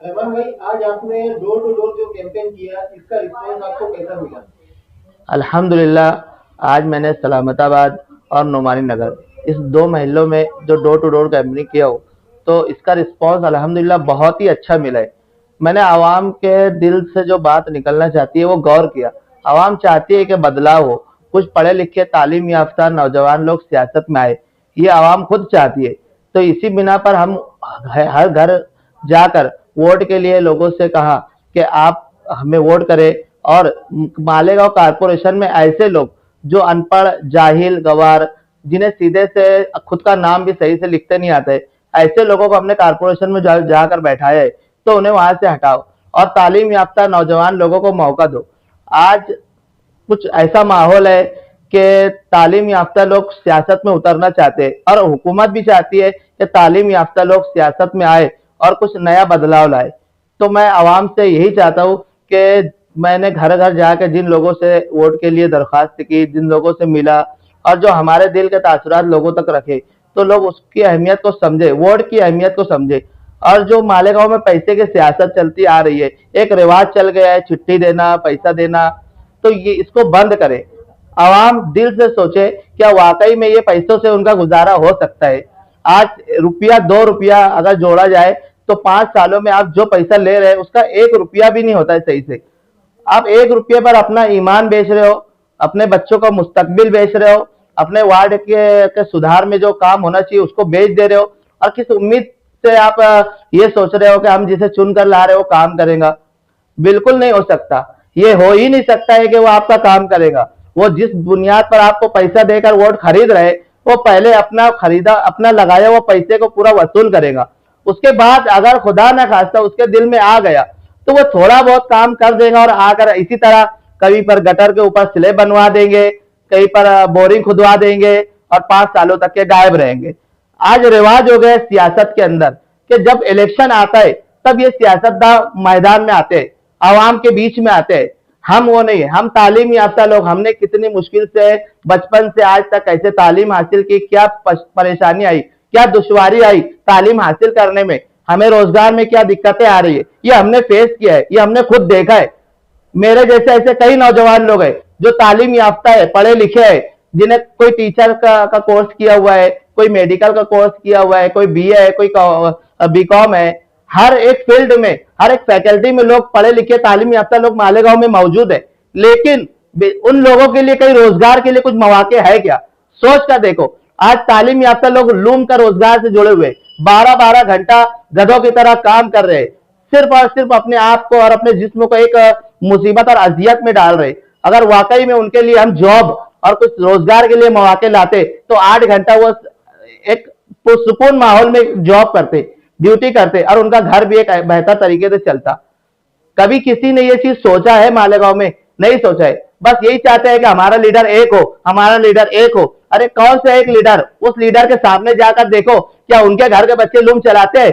रहमान भाई, आज आपने डोर टू डोर जो कैंपेन किया, इसका रिस्पॉन्स आपको कैसा मिला? अल्हम्दुलिल्लाह आज मैंने सलामताबाद और नोमानी नगर इस दो महलों में जो डोर टू डोर कैंपेनिंग किया हो, तो इसका रिस्पांस अल्हम्दुलिल्लाह बहुत ही अच्छा मिला है। मैंने आवाम के दिल से जो बात निकलना चाहती है वो गौर किया। आवाम चाहती है कि बदलाव हो, कुछ पढ़े लिखे तालीम याफ्ता नौजवान लोग सियासत में आए, ये आवाम खुद चाहती है। तो इसी बिना पर हम हर घर जाकर वोट के लिए लोगों से कहा कि आप हमें वोट करें। और मालेगांव कारपोरेशन में ऐसे लोग जो अनपढ़ जाहिल गवार, जिन्हें सीधे से खुद का नाम भी सही से लिखते नहीं आते, ऐसे लोगों को हमने कारपोरेशन में जाकर बैठाया है, तो उन्हें वहां से हटाओ और तालीम याफ्ता नौजवान लोगों को मौका दो। आज कुछ ऐसा माहौल है कि तालीम याफ्ता लोग सियासत में उतरना चाहते हैं और हुकूमत भी चाहती है कि तालीम याफ्ता लोग सियासत में आए और कुछ नया बदलाव लाए। तो मैं आवाम से यही चाहता हूँ कि मैंने घर घर जाकर जिन लोगों से वोट के लिए दरख्वास्त की, जिन लोगों से मिला और जो हमारे दिल के तासुरात लोगों तक रखे, तो लोग उसकी अहमियत को समझे, वोट की अहमियत को समझे। और जो मालेगांव में पैसे की सियासत चलती आ रही है, एक रिवाज चल गया है चिट्ठी देना, पैसा देना, तो ये इसको बंद करें। आवाम दिल से सोचे क्या वाकई में ये पैसों से उनका गुजारा हो सकता है। आज रुपया 2 रुपया अगर जोड़ा जाए तो 5 सालों में आप जो पैसा ले रहे हैं उसका 1 रुपया भी नहीं होता है सही से। आप 1 रुपये पर अपना ईमान बेच रहे हो, अपने बच्चों का मुस्तकबिल बेच रहे हो, अपने वार्ड के सुधार में जो काम होना चाहिए उसको बेच दे रहे हो। और किस उम्मीद से आप ये सोच रहे हो कि हम जिसे चुन कर ला रहे हो काम करेगा? बिल्कुल नहीं हो सकता। ये हो ही नहीं सकता है कि वो आपका काम करेगा। वो जिस बुनियाद पर आपको पैसा देकर वोट खरीद रहे, वो पहले अपना खरीदा अपना लगाया वो पैसे को पूरा वसूल करेगा। उसके बाद अगर खुदा न खास्ता उसके दिल में आ गया तो वो थोड़ा बहुत काम कर देगा और आकर इसी तरह कहीं पर गटर के ऊपर सिले बनवा देंगे, कहीं पर बोरिंग खुदवा देंगे और 5 सालों तक के गायब रहेंगे। आज रिवाज हो गया सियासत के अंदर कि जब इलेक्शन आता है तब ये सियासतदान मैदान में आते हैं, आवाम के बीच में आते हैं। हम वो नहीं है, हम तालीम याफ्ता लोग, हमने कितनी मुश्किल से बचपन से आज तक कैसे तालीम हासिल की, क्या परेशानी आई, क्या दुश्वारी आई तालीम हासिल करने में, हमें रोजगार में क्या दिक्कतें आ रही है, ये हमने फेस किया है, ये हमने खुद देखा है। मेरे जैसे ऐसे कई नौजवान लोग हैं जो तालीम याफ्ता है, पढ़े लिखे हैं, जिन्हें कोई टीचर का कोर्स किया हुआ है, कोई मेडिकल का कोर्स किया हुआ है, कोई बीए है, कोई बीकॉम है। हर एक फील्ड में, हर एक फैकल्टी में लोग पढ़े लिखे तालीम याफ्ता लोग मालेगांव में मौजूद है। लेकिन उन लोगों के लिए कई रोजगार के लिए कुछ मौके है क्या? सोच कर देखो। आज तालीम याफ्ता लोग लूम का रोजगार से जुड़े हुए 12-12 घंटा गधों की तरह काम कर रहे हैं, सिर्फ और सिर्फ अपने आप को और अपने जिस्म को एक मुसीबत और अजियत में डाल रहे। अगर वाकई में उनके लिए हम जॉब और कुछ रोजगार के लिए मौके लाते तो 8 घंटा वो एक सुकून माहौल में जॉब करते, ड्यूटी करते और उनका घर भी एक बेहतर तरीके से चलता। कभी किसी ने ये चीज सोचा है मालेगांव में? नहीं सोचा है। बस यही चाहते हैं कि हमारा लीडर एक हो, हमारा लीडर एक हो। अरे कौन सा एक लीडर? उस लीडर के सामने जाकर देखो, क्या उनके घर के बच्चे लूम चलाते हैं?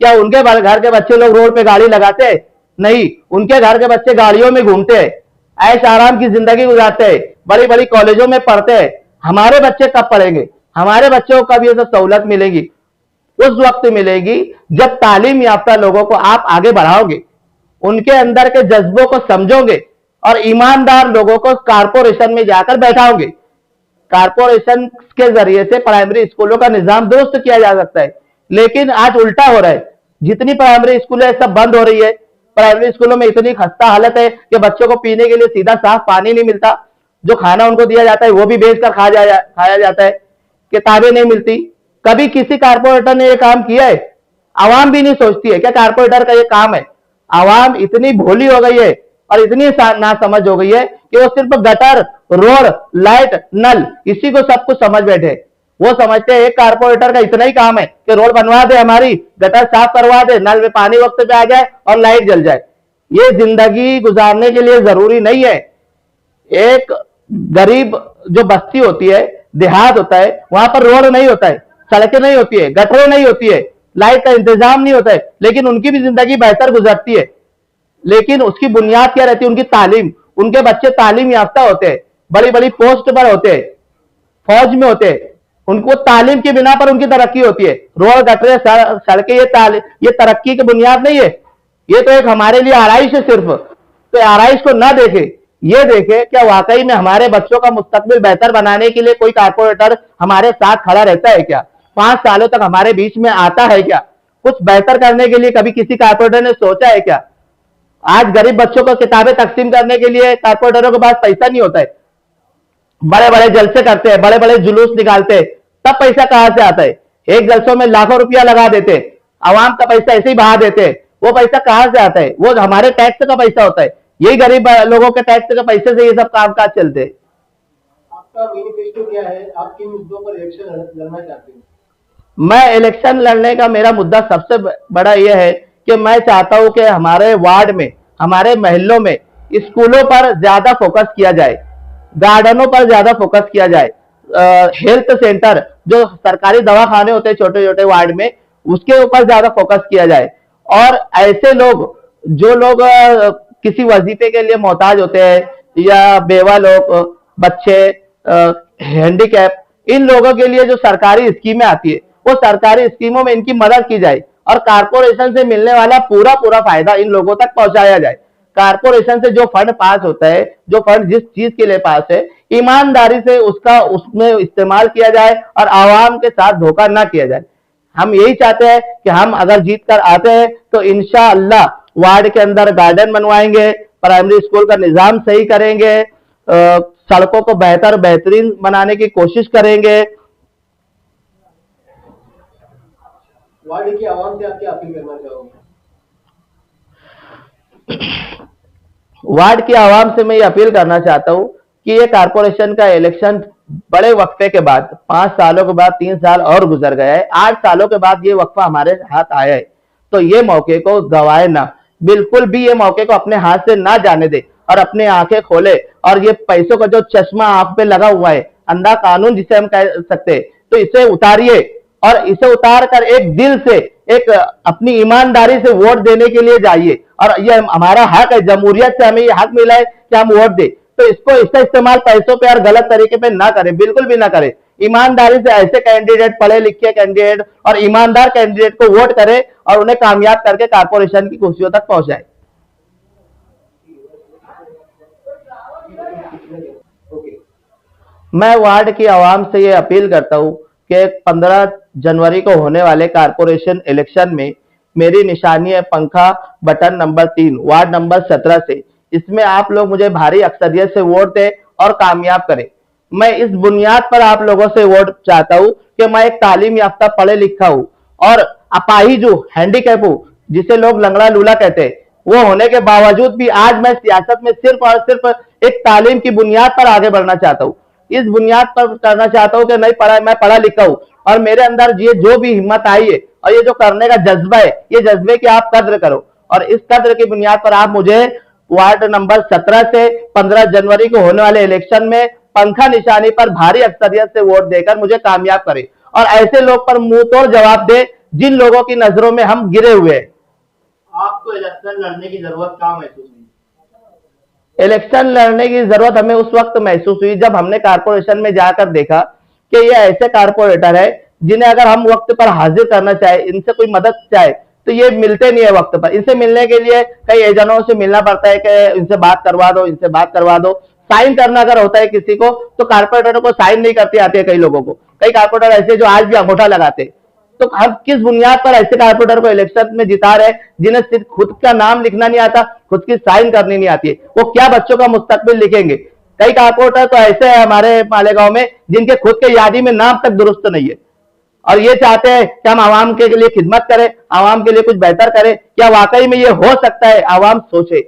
क्या उनके घर के बच्चे लोग रोड पे गाड़ी लगाते हैं? नहीं, उनके घर के बच्चे गाड़ियों में घूमते हैं, ऐश आराम की जिंदगी गुजारते हैं, बड़ी बड़ी कॉलेजों में पढ़ते हैं। हमारे बच्चे कब पढ़ेंगे? हमारे बच्चों को कब ये सब सहूलत मिलेगी? उस वक्त मिलेगी जब तालीम याफ्ता लोगों को आप आगे बढ़ाओगे, उनके अंदर के जज्बों को समझोगे और ईमानदार लोगों को कारपोरेशन में जाकर बैठाओगे। कारपोरेशन के जरिए से प्राइमरी स्कूलों का निजाम दुरुस्त किया जा सकता है, लेकिन आज उल्टा हो रहा है। जितनी प्राइमरी स्कूल है सब बंद हो रही है। प्राइमरी स्कूलों में इतनी खस्ता हालत है कि बच्चों को पीने के लिए सीधा साफ पानी नहीं मिलता, जो खाना उनको दिया जाता है वो भी बेच कर खाया जाता है, किताबें नहीं मिलती। कभी किसी कारपोरेटर ने ये काम किया है? आवाम भी नहीं सोचती है क्या कारपोरेटर का ये काम है? आवाम इतनी भोली हो गई है और इतनी नासमझ हो गई है कि वो सिर्फ गटर, रोड, लाइट, नल, इसी को सब कुछ समझ बैठे। वो समझते हैं एक कारपोरेटर का इतना ही काम है कि रोड बनवा दे, हमारी गटर साफ करवा दे, नल में पानी वक्त पे आ जाए और लाइट जल जाए। ये जिंदगी गुजारने के लिए जरूरी नहीं है। एक गरीब जो बस्ती होती है, देहात होता है, वहां पर रोड नहीं होता है, सड़कें नहीं होती है, गटरें नहीं होती है, लाइट का इंतजाम नहीं होता है, लेकिन उनकी भी जिंदगी बेहतर गुजरती है। लेकिन उसकी बुनियाद क्या रहती है? उनकी तालीम। उनके बच्चे तालीम याफ्ता होते हैं, बड़ी बड़ी पोस्ट पर होते हैं, फौज में होते हैं। उनको तालीम की बिना पर उनकी तरक्की होती है। रोड, गटरे, सड़कें, ये तरक्की की बुनियाद नहीं है। ये तो एक हमारे लिए आरइश है सिर्फ। तो आरइश को ना देखे, ये देखे क्या वाकई में हमारे बच्चों का मुस्तकबिल बेहतर बनाने के लिए कोई कारपोरेटर हमारे साथ खड़ा रहता है क्या, 5 सालों तक हमारे बीच में आता है क्या, कुछ बेहतर करने के लिए कभी किसी कारपोरेटर ने सोचा है क्या? आज गरीब बच्चों को किताबें तकसीम करने के लिए कारपोरेटरों के पास पैसा नहीं होता है, बड़े बड़े जलसे करते हैं, बड़े बड़े जुलूस निकालते हैं, तब पैसा कहां से आता है? एक जलसों में लाखों रुपया लगा देते, आवाम का पैसा ऐसे ही बहा देते, वो पैसा कहां से आता है? वो हमारे टैक्स का पैसा होता है, यही गरीब लोगों के टैक्स के पैसे से ये सब काम काज चलते हैं। आपका मैनिफेस्टो क्या है? आप किन मुद्दों पर इलेक्शन लड़ना चाहते हैं? मैं इलेक्शन लड़ने का मेरा मुद्दा सबसे बड़ा यह है कि मैं चाहता हूं कि हमारे वार्ड में, हमारे महल्लों में स्कूलों पर ज्यादा फोकस किया जाए, गार्डनों पर ज्यादा फोकस किया जाए, हेल्थ सेंटर जो सरकारी दवाखाने होते हैं छोटे छोटे वार्ड में, उसके ऊपर ज्यादा फोकस किया जाए। और ऐसे लोग जो लोग किसी वजीफे के लिए मोहताज होते हैं या बेवा लोग, बच्चे, हैंडीकैप, इन लोगों के लिए जो सरकारी स्कीमें आती है वो सरकारी स्कीमों में इनकी मदद की जाए और कारपोरेशन से मिलने वाला पूरा पूरा फायदा इन लोगों तक पहुंचाया जाए। कारपोरेशन से जो फंड पास होता है, जो फंड जिस चीज के लिए पास है, ईमानदारी से उसका उसमें इस्तेमाल किया जाए और आवाम के साथ धोखा ना किया जाए। हम यही चाहते हैं कि हम अगर जीत कर आते हैं तो इंशाअल्लाह वार्ड के अंदर गार्डन बनवाएंगे, प्राइमरी स्कूल का निजाम सही करेंगे, सड़कों को बेहतरीन बनाने की कोशिश करेंगे। वार्ड की आवाम से आप क्या अपील करना चाहोगे? वार्ड की आवाम से मैं ये अपील करना चाहता हूं कि ये कारपोरेशन का इलेक्शन बड़े वक्फे के बाद, 5 सालों के बाद 3 साल और गुजर गया है, 8 सालों के बाद ये वक्फा हमारे हाथ आया है, तो ये मौके को गवाए ना, बिल्कुल भी ये मौके को अपने हाथ से ना जाने दे और अपने आंखें खोले और ये पैसों का जो चश्मा आंख पे लगा हुआ है, अंधा कानून जिसे हम कह सकते हैं, तो इसे उतारिए और इसे उतार कर एक दिल से, एक अपनी ईमानदारी से वोट देने के लिए जाइए। और ये हमारा हक है, जमहूरियत से हमें ये हक मिला है कि हम वोट दें, तो इसको इसका इस्तेमाल पैसों पे और गलत तरीके पे ना करें, बिल्कुल भी ना करें। ईमानदारी से ऐसे कैंडिडेट, पढ़े लिखे कैंडिडेट और ईमानदार कैंडिडेट को वोट करें और उन्हें कामयाब करके कारपोरेशन की कुर्सियों तक पहुंचाए। मैं वार्ड की आवाम से ये अपील करता हूं कि 15 जनवरी को होने वाले कारपोरेशन इलेक्शन में मेरी निशानी है पंखा बटन नंबर 3 वार्ड नंबर 17 से। इसमें आप लोग मुझे भारी अक्सरियत से वोट दें और कामयाब करें। मैं इस बुनियाद पर आप लोगों से वोट चाहता हूं कि मैं एक तालीम याफ्ता, पढ़े लिखा हूं और अपाहिज हूं, हैंडीकैप हूं, जिसे लोग लंगड़ा लूला कहते हैं, वो होने के बावजूद भी आज मैं सियासत में सिर्फ और सिर्फ एक तालीम की बुनियाद पर आगे बढ़ना चाहता हूं। इस बुनियाद पर करना चाहता हूं कि नहीं पढ़ा, मैं पढ़ा लिखा हूं और मेरे अंदर ये जो भी हिम्मत आई है और ये जो करने का जज्बा है, ये जज्बे की आप कद्र करो और इस कद्र की बुनियाद पर आप मुझे वार्ड नंबर 17 से 15 जनवरी को होने वाले इलेक्शन में पंखा निशानी पर भारी अक्सरियत से वोट देकर मुझे कामयाब करें और ऐसे लोग पर मुंह तोड़ जवाब दे जिन लोगों की नजरों में हम गिरे हुए हैं। आपको इलेक्शन लड़ने की जरूरत कहाँ महसूस हुई? इलेक्शन लड़ने की जरूरत हमें उस वक्त महसूस हुई जब हमने कारपोरेशन में जाकर देखा कि ये ऐसे कारपोरेटर है जिन्हें अगर हम वक्त पर हाजिर करना चाहे, इनसे कोई मदद चाहे तो ये मिलते नहीं है वक्त पर। इनसे मिलने के लिए कई एजेंटों से मिलना पड़ता है कि इनसे बात करवा दो, इनसे बात करवा दो। साइन करना अगर होता है किसी को तो कारपोरेटरों को साइन नहीं करती आती है कई लोगों को। कई कारपोरेटर ऐसे जो आज भी अंगूठा लगाते, तो हम किस बुनियाद पर ऐसे कारपोरेटर को इलेक्शन में जिता रहे जिन्हें सिर्फ खुद का नाम लिखना नहीं आता, खुद की साइन करनी नहीं आती है, वो क्या बच्चों का मुस्तकबिल लिखेंगे। कई कारपोरेटर तो ऐसे हैं हमारे मालेगांव में जिनके खुद के यादी में नाम तक दुरुस्त नहीं है और ये चाहते हैं कि हम आवाम के लिए खिदमत करें, आवाम के लिए कुछ बेहतर करें। क्या वाकई में ये हो सकता है? आवाम सोचे।